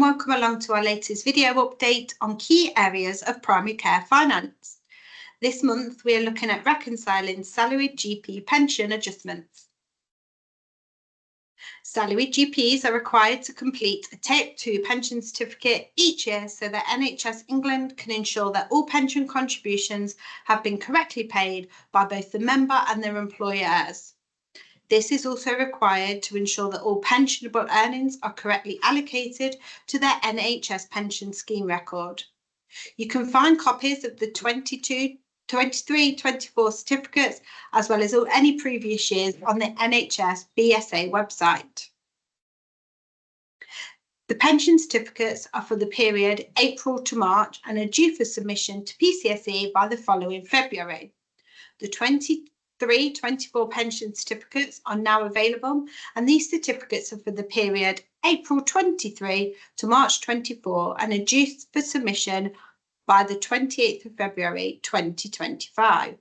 and welcome along to our latest video update on key areas of primary care finance. This month we are looking at reconciling salaried GP pension adjustments. Salaried GPs are required to complete a Type 2 pension certificate each year so that NHS England can ensure that all pension contributions have been correctly paid by both the member and their employers. This is also required to ensure that all pensionable earnings are correctly allocated to their NHS pension scheme record. You can find copies of the 22, 23, 24 certificates, as well as any previous years on the NHS BSA website. The pension certificates are for the period April to March and are due for submission to PCSE by the following February. The 23-24 pension certificates are now available, and these certificates are for the period April 23 to March 24 and are due for submission by the 28th of February 2025.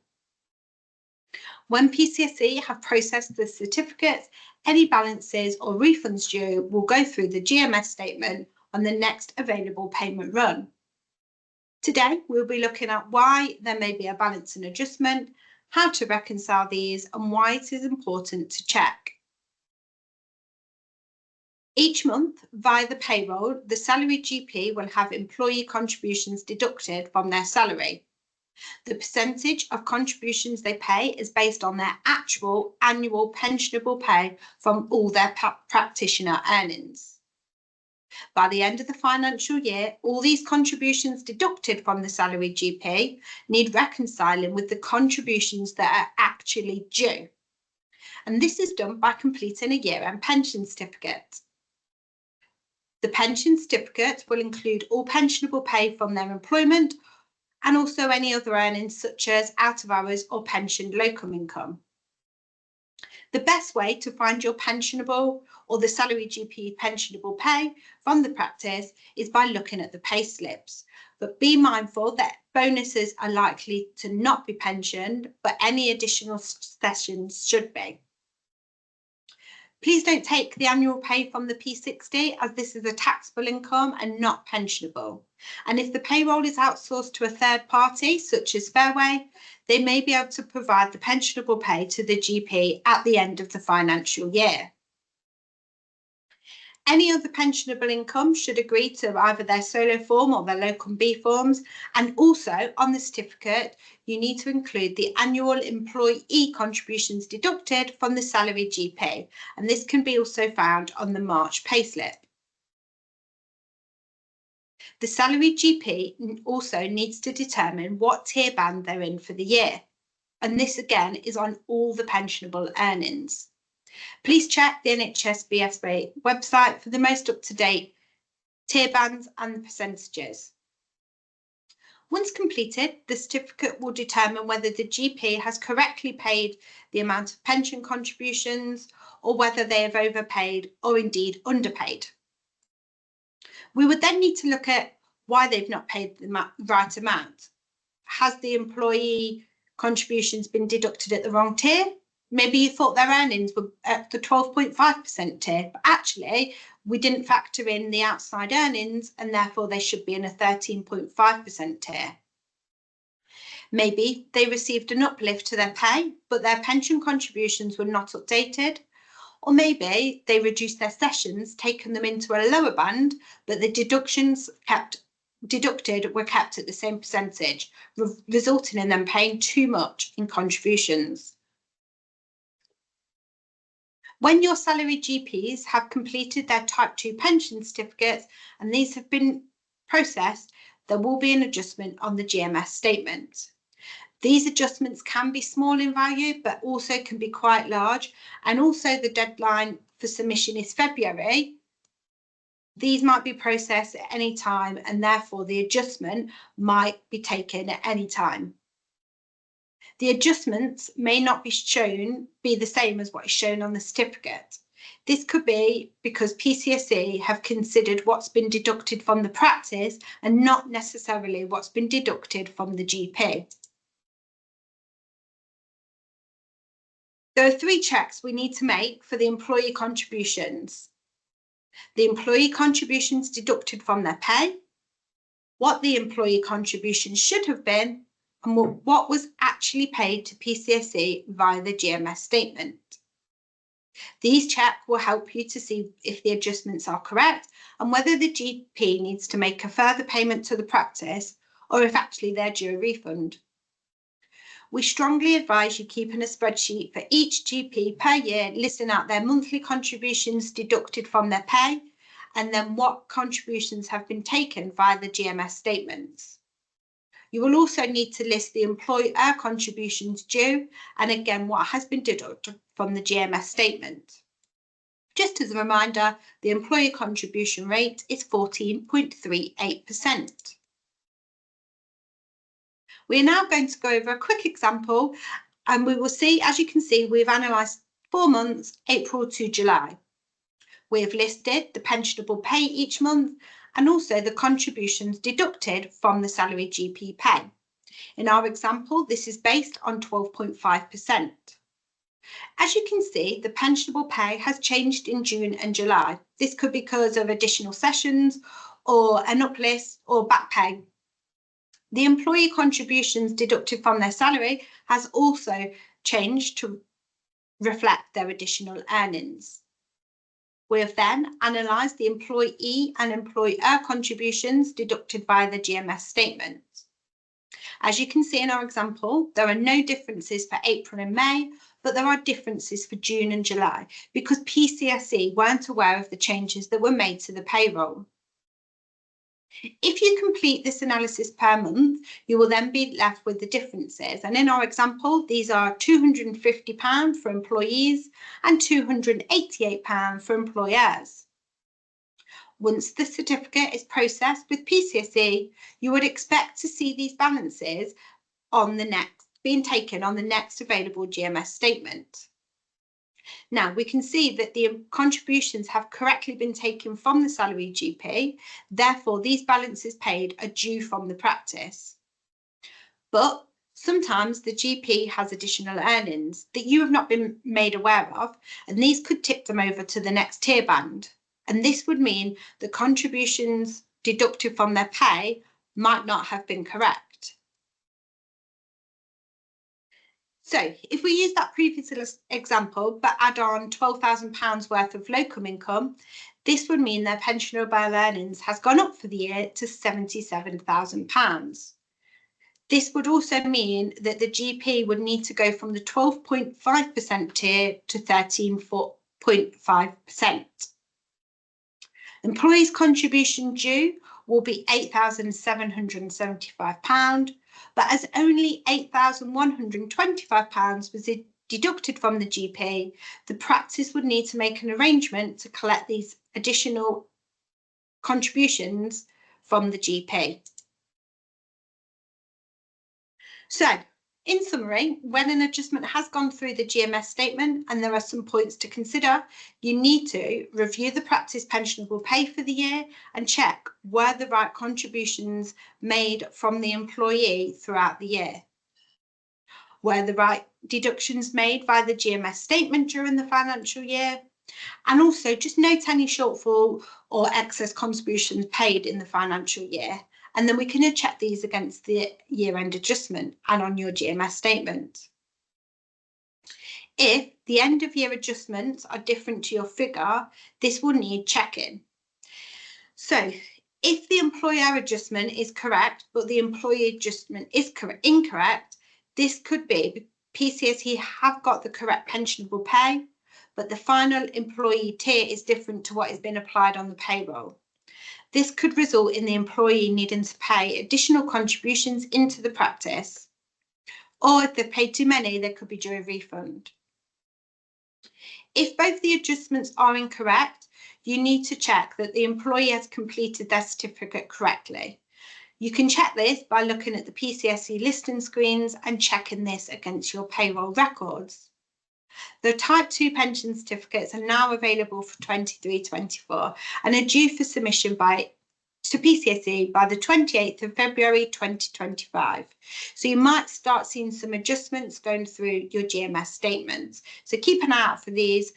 When PCSE have processed the certificates, any balances or refunds due will go through the GMS statement on the next available payment run. Today, we'll be looking at why there may be a balance and adjustment, how to reconcile these, and why it is important to check. Each month, via the payroll, the salaried GP will have employee contributions deducted from their salary. The percentage of contributions they pay is based on their actual annual pensionable pay from all their practitioner earnings. By the end of the financial year, all these contributions deducted from the salaried GP need reconciling with the contributions that are actually due. And this is done by completing a year-end pension certificate. The pension certificate will include all pensionable pay from their employment and also any other earnings such as out of hours or pensioned locum income. The best way to find your pensionable or the salaried GP pensionable pay from the practice is by looking at the pay slips. But be mindful that bonuses are likely to not be pensioned, but any additional sessions should be. Please don't take the annual pay from the P60 as this is a taxable income and not pensionable. And if the payroll is outsourced to a third party, such as Fairway, they may be able to provide the pensionable pay to the GP at the end of the financial year. Any other pensionable income should agree to either their solo form or their locum B forms, and also on the certificate you need to include the annual employee contributions deducted from the salaried GP, and this can be also found on the March payslip. The salaried GP also needs to determine what tier band they're in for the year, and this again is on all the pensionable earnings. Please check the NHS BSA website for the most up-to-date tier bands and the percentages. Once completed, the certificate will determine whether the GP has correctly paid the amount of pension contributions or whether they have overpaid or indeed underpaid. We would then need to look at why they've not paid the right amount. Has the employee contributions been deducted at the wrong tier? Maybe you thought their earnings were at the 12.5% tier, but actually we didn't factor in the outside earnings and therefore they should be in a 13.5% tier. Maybe they received an uplift to their pay, but their pension contributions were not updated. Or maybe they reduced their sessions, taking them into a lower band, but the deductions deducted were kept at the same percentage, resulting in them paying too much in contributions. When your salaried GPs have completed their Type 2 pension certificates and these have been processed, there will be an adjustment on the GMS statement. These adjustments can be small in value, but also can be quite large. And also the deadline for submission is February. These might be processed at any time and therefore the adjustment might be taken at any time. The adjustments may not be the same as what is shown on the certificate. This could be because PCSE have considered what's been deducted from the practice and not necessarily what's been deducted from the GP. There are 3 checks we need to make for the employee contributions. the employee contributions deducted from their pay, what the employee contribution should have been, and what was actually paid to PCSE via the GMS statement. These checks will help you to see if the adjustments are correct and whether the GP needs to make a further payment to the practice or if actually they're due a refund. We strongly advise you keeping a spreadsheet for each GP per year, listing out their monthly contributions deducted from their pay and then what contributions have been taken via the GMS statements. You will also need to list the employer contributions due and again what has been deducted from the GMS statement. Just as a reminder, the employer contribution rate is 14.38%. We are now going to go over a quick example and we will see, as you can see, we've analysed 4 months, April to July. We have listed the pensionable pay each month and also the contributions deducted from the salary GP pay. In our example, this is based on 12.5%. As you can see, the pensionable pay has changed in June and July. This could be because of additional sessions or an uplift or back pay. The employee contributions deducted from their salary has also changed to reflect their additional earnings. We have then analysed the employee and employer contributions deducted via the GMS statement. As you can see in our example, there are no differences for April and May, but there are differences for June and July because PCSE weren't aware of the changes that were made to the payroll. If you complete this analysis per month, you will then be left with the differences. And in our example, these are £250 for employees and £288 for employers. Once the certificate is processed with PCSE, you would expect to see these balances being taken on the next available GMS statement. Now we can see that the contributions have correctly been taken from the salary GP, therefore these balances paid are due from the practice. But sometimes the GP has additional earnings that you have not been made aware of, and these could tip them over to the next tier band. And this would mean the contributions deducted from their pay might not have been correct. So if we use that previous example, but add on £12,000 worth of locum income, this would mean their pensionable earnings has gone up for the year to £77,000. This would also mean that the GP would need to go from the 12.5% tier to 13.5%. Employees' contribution due will be £8,775, but as only £8,125 was deducted from the GP, the practice would need to make an arrangement to collect these additional contributions from the GP. So, in summary, when an adjustment has gone through the GMS statement and there are some points to consider, you need to review the practice pensionable pay for the year and check were the right contributions made from the employee throughout the year. Were the right deductions made by the GMS statement during the financial year? And also just note any shortfall or excess contributions paid in the financial year. And then we can check these against the year-end adjustment and on your GMS statement. If the end-of-year adjustments are different to your figure, this will need checking. So if the employer adjustment is correct, but the employee adjustment is incorrect, this could be PCSE have got the correct pensionable pay, but the final employee tier is different to what has been applied on the payroll. This could result in the employee needing to pay additional contributions into the practice, or if they've paid too many, there could be due a refund. If both the adjustments are incorrect, you need to check that the employee has completed their certificate correctly. You can check this by looking at the PCSE listing screens and checking this against your payroll records. The Type 2 pension certificates are now available for 23-24 and are due for submission to PCSE by the 28th of February 2025. So you might start seeing some adjustments going through your GMS statements. So keep an eye out for these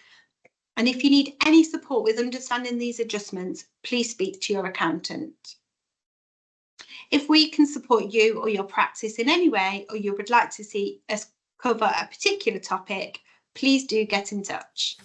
And if you need any support with understanding these adjustments, please speak to your accountant. If we can support you or your practice in any way, or you would like to see us cover a particular topic, please do get in touch.